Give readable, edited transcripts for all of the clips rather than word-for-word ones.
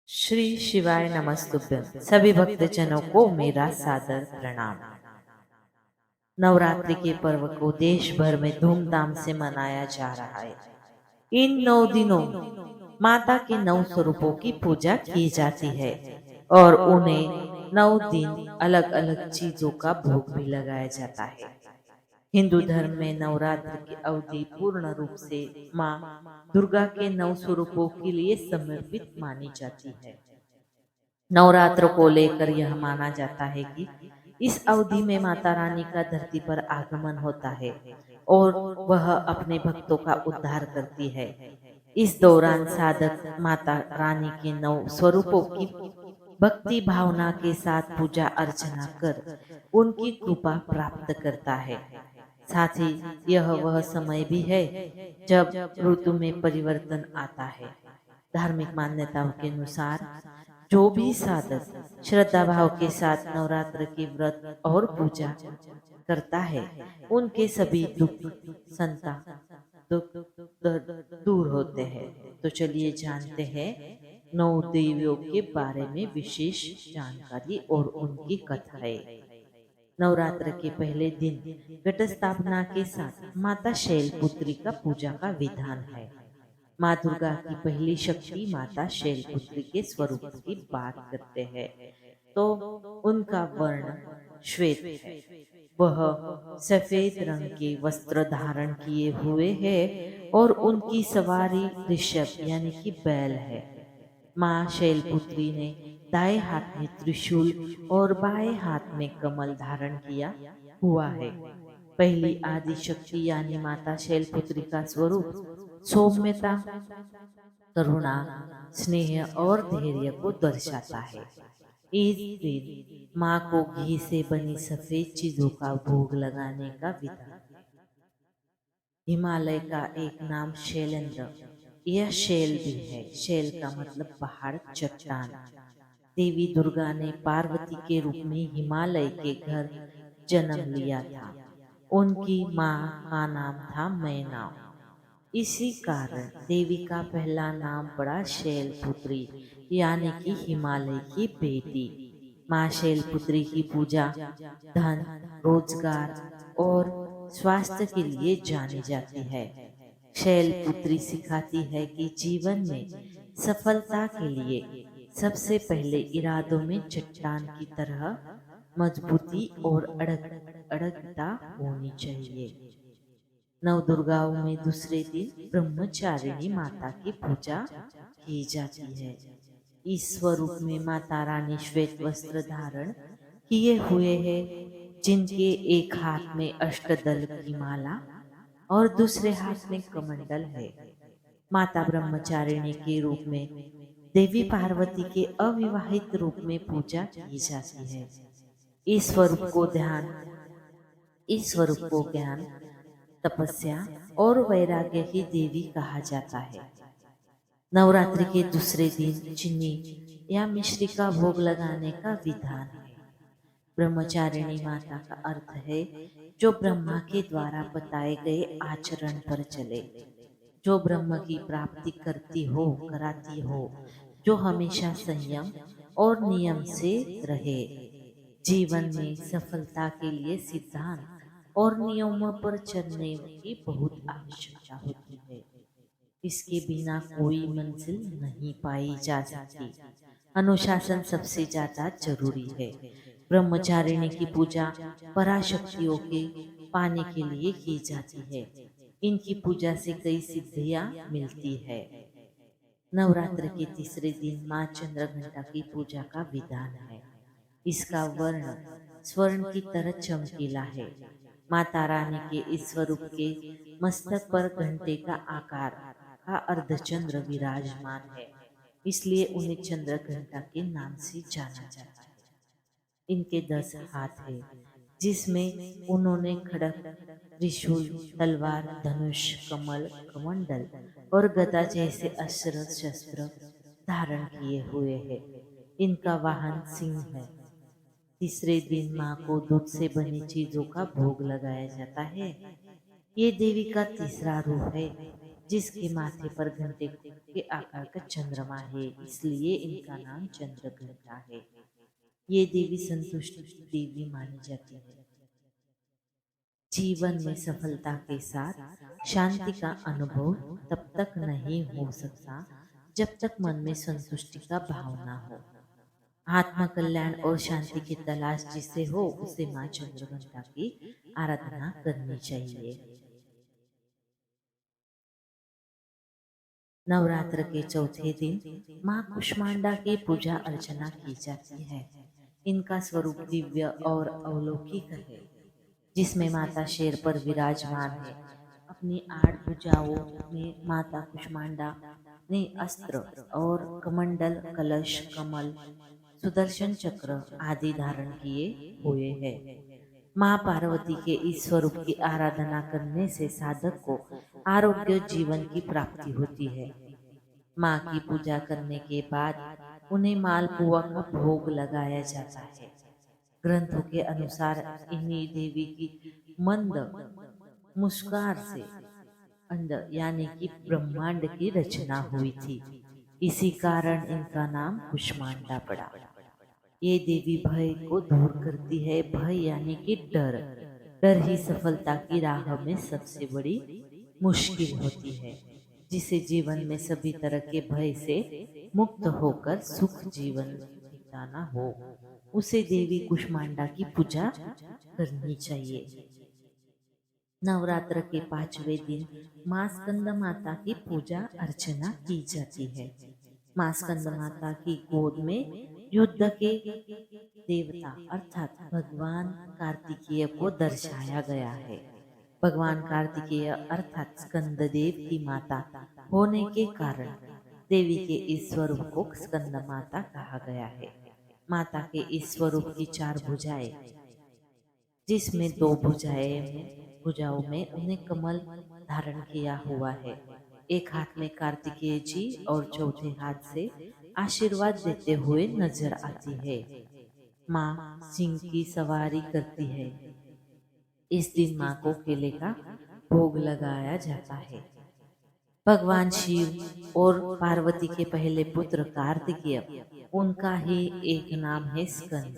श्री शिवाय नमस्तुभ्यं। सभी भक्तजनों को मेरा सादर प्रणाम। नवरात्रि के पर्व को देश भर में धूमधाम से मनाया जा रहा है। इन 9 दिनों माता के 9 स्वरूपों की पूजा की जाती है और उन्हें 9 दिन अलग अलग चीजों का भोग भी लगाया जाता है। हिंदू धर्म में नवरात्र की अवधि पूर्ण रूप से माँ दुर्गा के 9 स्वरूपों के लिए समर्पित मानी जाती है। नवरात्र को लेकर यह माना जाता है कि इस अवधि में माता रानी का धरती पर आगमन होता है और वह अपने भक्तों का उद्धार करती है। इस दौरान साधक माता रानी के 9 स्वरूपों की भक्ति भावना के साथ पूजा अर्चना कर उनकी कृपा प्राप्त करता है। साथ ही यह वह समय भी है जब ऋतु में परिवर्तन आता है। धार्मिक मान्यताओं के अनुसार जो भी साधक श्रद्धा भाव के साथ नवरात्र की व्रत और पूजा करता है, उनके सभी दुख दुख दर्द दूर होते हैं। तो चलिए जानते हैं 9 देवियों के बारे में विशेष जानकारी और उनकी कथाएं। नवरात्र के पहले दिन घट स्थापना के साथ माता शैलपुत्री का पूजा का विधान है। माँ दुर्गा की पहली शक्ति माता शैलपुत्री के स्वरूप की बात करते हैं तो उनका वर्ण श्वेत है। वह सफेद रंग के वस्त्र धारण किए हुए है और उनकी सवारी ऋषभ यानी कि बैल है। माँ शैलपुत्री ने दाएं हाथ में त्रिशूल और बाएं हाथ में कमल धारण किया हुआ है। पहली आदि शक्ति यानी माता शैलपुत्री का स्वरूप सौम्यता, करुणा, स्नेह और धैर्य को दर्शाता है। इस दिन माँ को घी से बनी सफेद चीजों का भोग लगाने का विधान है। हिमालय का एक नाम शैलेंद्र, यह शैल भी है। शैल का मतलब पहाड़, चट्टान। देवी दुर्गा ने पार्वती के रूप में हिमालय के घर जन्म लिया था। उनकी माँ का नाम था मैना। इसी कारण देवी का पहला नाम पड़ा शैलपुत्री यानी कि हिमालय की बेटी। माँ शैलपुत्री की पूजा धन, रोजगार और स्वास्थ्य के लिए जानी जाती है। शैलपुत्री सिखाती है कि जीवन में सफलता के लिए सबसे पहले इरादों में चट्टान की तरह मजबूती और अड़गता होनी चाहिए। नवदुर्गाओं में दूसरे दिन ब्रह्मचारिणी माता की पूजा की जाती है। इस स्वरूप में माता रानी श्वेत वस्त्र धारण किए हुए हैं, जिनके एक हाथ में अष्टदल की माला और दूसरे हाथ में कमंडल है। माता ब्रह्मचारिणी के रूप में देवी पार्वती के अविवाहित रूप में पूजा की जाती है। इस स्वरूप को ज्ञान, तपस्या और वैराग्य की देवी कहा जाता है। नवरात्रि के दूसरे दिन चीनी या मिश्री का भोग लगाने का विधान है। ब्रह्मचारिणी माता का अर्थ है जो ब्रह्मा के द्वारा बताए गए आचरण पर चले, जो ब्रह्म की प्राप्ति कराती हो, जो हमेशा संयम और नियम से रहे। जीवन में सफलता के लिए सिद्धांत और नियमों पर चलने की बहुत आवश्यकता होती है। इसके बिना कोई मंजिल नहीं पाई जा सकती। अनुशासन सबसे ज्यादा जरूरी है। ब्रह्मचारिणी की पूजा पराशक्तियों के पाने के लिए की जाती है। इनकी पूजा से कई सिद्धियां मिलती है। नवरात्र के तीसरे दिन माँ चंद्रघंटा की पूजा का विधान है। इसका वर्ण स्वर्ण की तरह चमकीला है। माता रानी के इस स्वरूप के मस्तक पर घंटे का आकार का अर्धचंद्र विराजमान है, इसलिए उन्हें चंद्रघंटा के नाम से जाना जाता है। इनके 10 हाथ है, जिसमें उन्होंने खड़ग, त्रिशूल, तलवार, धनुष, कमल, कमंडल और गदा जैसे अस्त्र शस्त्र धारण किए हुए हैं। इनका वाहन सिंह है। तीसरे दिन माँ को दूध से बनी चीजों का भोग लगाया जाता है। ये देवी का तीसरा रूप है। जिसके माथे पर घंटे के आकार का चंद्रमा है, इसलिए इनका नाम चंद्र घंटा है। ये देवी संतुष्टि की देवी मानी जाती है। जीवन में सफलता के साथ शांति का अनुभव तब तक नहीं हो सकता जब तक मन में संतुष्टि का भाव ना हो। आत्म कल्याण और शांति की तलाश जिसे हो उसे माँ चंद्रघंटा की आराधना करनी चाहिए। नवरात्र के चौथे दिन माँ कुष्मांडा की पूजा अर्चना की जाती है। इनका स्वरूप दिव्य और अलौकिक है, जिसमें माता शेर पर विराजमान है। अपनी 8 भुजाओं में माता कुष्मांडा ने अस्त्र और कमंडल, कलश, कमल, सुदर्शन चक्र आदि धारण किए हुए हैं। माँ पार्वती के इस स्वरूप की आराधना करने से साधक को आरोग्य जीवन की प्राप्ति होती है। माँ की पूजा करने के बाद उन्हें मालपुआ का भोग लगाया जाता है। ग्रंथों के अनुसार इन्हीं देवी की मंद मुस्कान से अंदर यानी कि ब्रह्मांड की रचना हुई थी। इसी कारण इनका नाम कुष्मांडा पड़ा। ये देवी भय को दूर करती है। भय यानी कि डर। डर ही सफलता की राह में सबसे बड़ी मुश्किल होती है। जिसे जीवन में सभी तरह के भय से मुक्त होकर सुख जीवन बिताना हो, उसे देवी कुष्मांडा की पूजा करनी चाहिए। नवरात्र के 5वें दिन माँ स्कंद माता की पूजा अर्चना की जाती है। माँ स्कंद माता की गोद में युद्ध के देवता अर्थात भगवान कार्तिकेय को दर्शाया गया है। भगवान कार्तिकेय अर्थात स्कंद देव की माता होने के कारण देवी के इस स्वरूप को स्कंद माता कहा गया है। माता के इस स्वरूप की 4 भुजाएं, जिसमें 2 भुजाओं में उन्हें कमल धारण किया हुआ है। एक हाथ में कार्तिकेय जी और चौथे हाथ से आशीर्वाद देते हुए नजर आती है। माँ सिंह की सवारी करती है। इस दिन माँ को केले का भोग लगाया जाता है। भगवान शिव और पार्वती के पहले पुत्र कार्तिकेय, उनका ही एक नाम है स्कंद।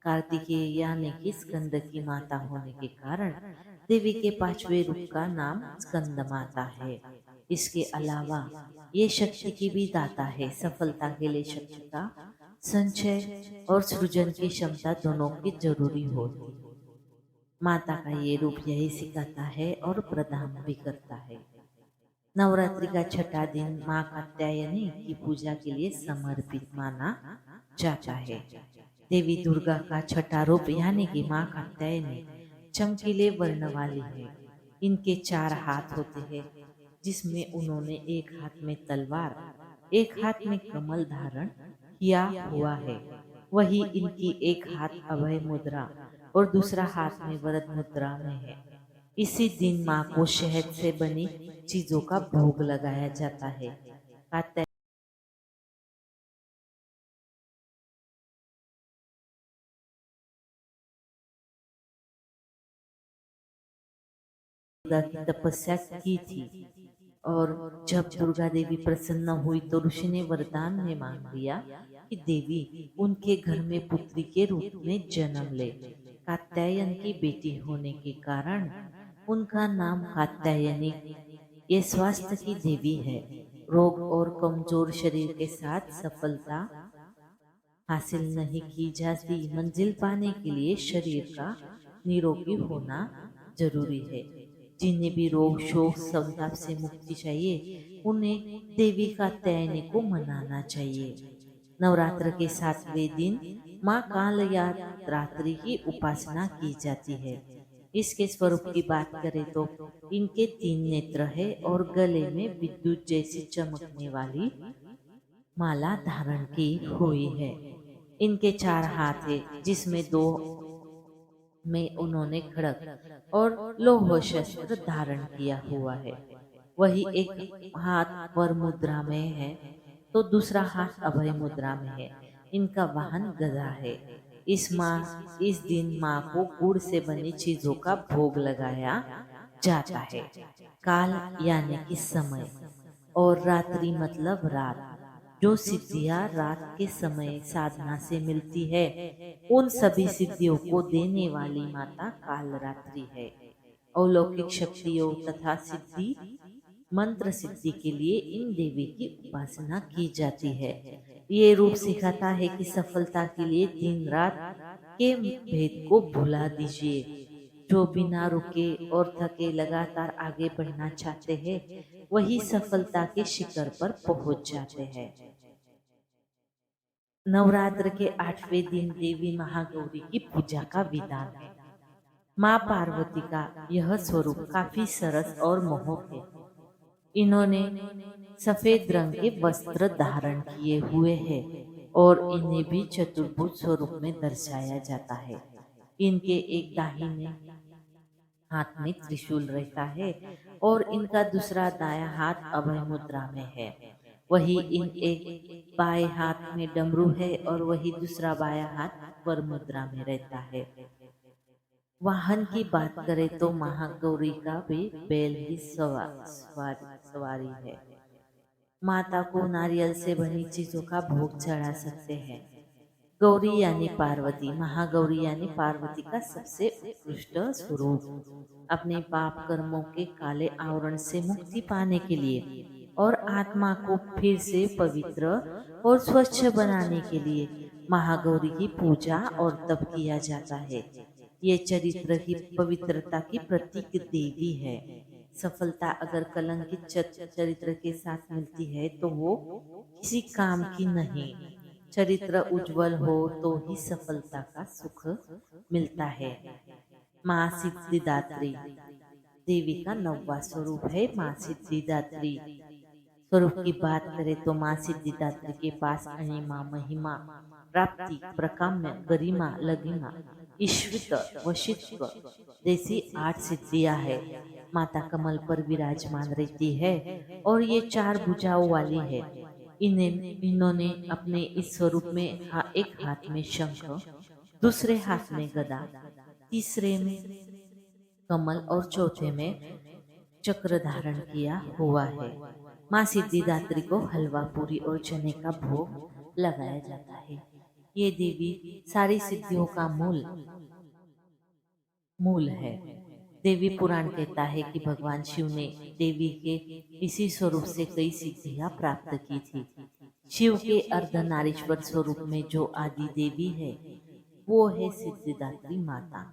कार्तिकेय यानी कि स्कंद की माता होने के कारण देवी के 5वें रूप का नाम स्कंद माता है। इसके अलावा ये शक्ति की भी दाता है। सफलता के लिए शक्ति का संचय और सृजन की क्षमता दोनों की जरूरी होती है। माता का ये रूप यही सिखाता है और प्रदान भी करता है। नवरात्रि का 6ठा दिन माँ कात्यायनी की पूजा के लिए समर्पित माना जाता है। देवी दुर्गा का 6ठा रूप यानी कि माँ कात्यायनी चमकीले वर्ण वाली है। इनके 4 हाथ होते हैं, जिसमें उन्होंने एक हाथ में तलवार, एक हाथ में कमल धारण किया हुआ है। वही इनकी एक हाथ अभय मुद्रा और दूसरा हाथ में वरद मुद्रा में है। इसी दिन माँ को शहद से बनी चीजों का भोग लगाया जाता है। कात्यायनी दुर्गा की तपस्या की थी और जब दुर्गा देवी प्रसन्न हुई तो ऋषि ने वरदान में मांग लिया कि देवी उनके घर में पुत्री के रूप में जन्म ले। कात्यायन की बेटी होने के कारण उनका नाम कात्यायनी। ये स्वास्थ्य की देवी है। रोग और कमजोर शरीर के साथ सफलता हासिल नहीं की जाती। मंजिल पाने के लिए शरीर का निरोगी होना जरूरी है। जिन्हें भी रोग शोक संताप से मुक्ति चाहिए, उन्हें देवी कात्यायनी को मनाना चाहिए। नवरात्र के 7वें दिन माँ काल या रात्रि की उपासना की जाती है। इसके स्वरूप की बात करें तो इनके 3 नेत्र है और गले में विद्युत जैसी चमकने वाली माला धारण की हुई है। इनके 4 हाथ है, जिसमें 2 में उन्होंने खड़ग और लौह शस्त्र धारण किया हुआ है। वही एक हाथ वर मुद्रा में है तो दूसरा हाथ अभय मुद्रा में है। इनका वाहन गदा है। इस दिन माँ को गुड़ से बनी चीजों का भोग लगाया जाता है। काल यानी कि समय और रात्रि मतलब रात। जो सिद्धियां रात के समय साधना से मिलती है, उन सभी सिद्धियों को देने वाली माता कालरात्रि है। अलौकिक शक्तियों तथा सिद्धि मंत्र सिद्धि के लिए इन देवी की उपासना की जाती है। ये रूप सिखाता है कि सफलता के लिए दिन रात के भेद को भुला दीजिए। जो बिना रुके और थके लगातार आगे बढ़ना चाहते हैं, वही सफलता के शिखर पर पहुंच जाते हैं। नवरात्र के 8वें दिन देवी महागौरी की पूजा का विधान है। माँ पार्वती का यह स्वरूप काफी सरस और मोहक है। इन्होंने सफेद रंग के वस्त्र धारण किए हुए हैं और इन्हें भी चतुर्भुज स्वरूप में दर्शाया जाता है। इनके एक दाहिने हाथ में त्रिशूल रहता है और इनका दूसरा दायां हाथ अभय मुद्रा में है। वही इन एक बाएं हाथ में डमरू है और वही दूसरा बायां हाथ वर मुद्रा में रहता है। वाहन की बात करें तो महागौरी का भी बैल ही सवारी है। माता को नारियल से बनी चीजों का भोग चढ़ा सकते हैं। गौरी यानी पार्वती, महागौरी यानी पार्वती का सबसे उत्कृष्ट स्वरूप। अपने पाप कर्मों के काले आवरण से मुक्ति पाने के लिए और आत्मा को फिर से पवित्र और स्वच्छ बनाने के लिए महागौरी की पूजा और तप किया जाता है। ये चरित्र की पवित्रता की प्रतीक देवी है। सफलता अगर कलंकित चरित्र के साथ मिलती है तो वो किसी काम की नहीं। चरित्र उज्जवल हो तो ही सफलता का सुख मिलता है। माँ सिद्धिदात्री देवी का 9वां स्वरूप है। माँ सिद्धिदात्री स्वरूप की बात करें तो माँ सिद्धिदात्री के पास अणिमा, महिमा, प्राप्ति, प्रकाम्य, गरिमा, लघिमा, ईश्वित, वशित्व जैसी 8 सिद्धियां है। माता कमल पर विराजमान रहती है और ये 4 भुजाओं वाली है। इन्होंने अपने इस स्वरूप में एक हाथ में शंख, दूसरे हाथ में गदा, तीसरे में कमल और चौथे में चक्र धारण किया हुआ है। माँ सिद्धिदात्री को हलवा, पूरी और चने का भोग लगाया जाता है। ये देवी सारी सिद्धियों का मूल है। देवी पुराण कहता है कि भगवान शिव ने देवी के इसी स्वरूप से कई सिद्धियां प्राप्त की थी। शिव के अर्धनारीश्वर स्वरूप में जो आदि देवी है, वो है सिद्धिदात्री माता।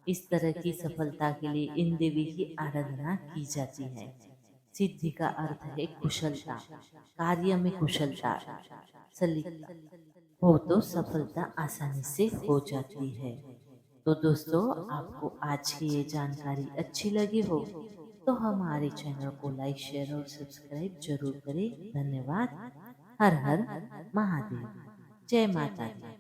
इस तरह की सफलता के लिए इन देवी की आराधना की जाती है। सिद्धि का अर्थ है कुशलता, कार्य में कुशलता, सलीका हो तो सफलता आसानी से हो जाती है। तो दोस्तों, आपको आज की ये जानकारी अच्छी लगी हो तो हमारे चैनल को लाइक, शेयर और सब्सक्राइब जरूर करें। धन्यवाद। हर हर महादेव। जय माता दी।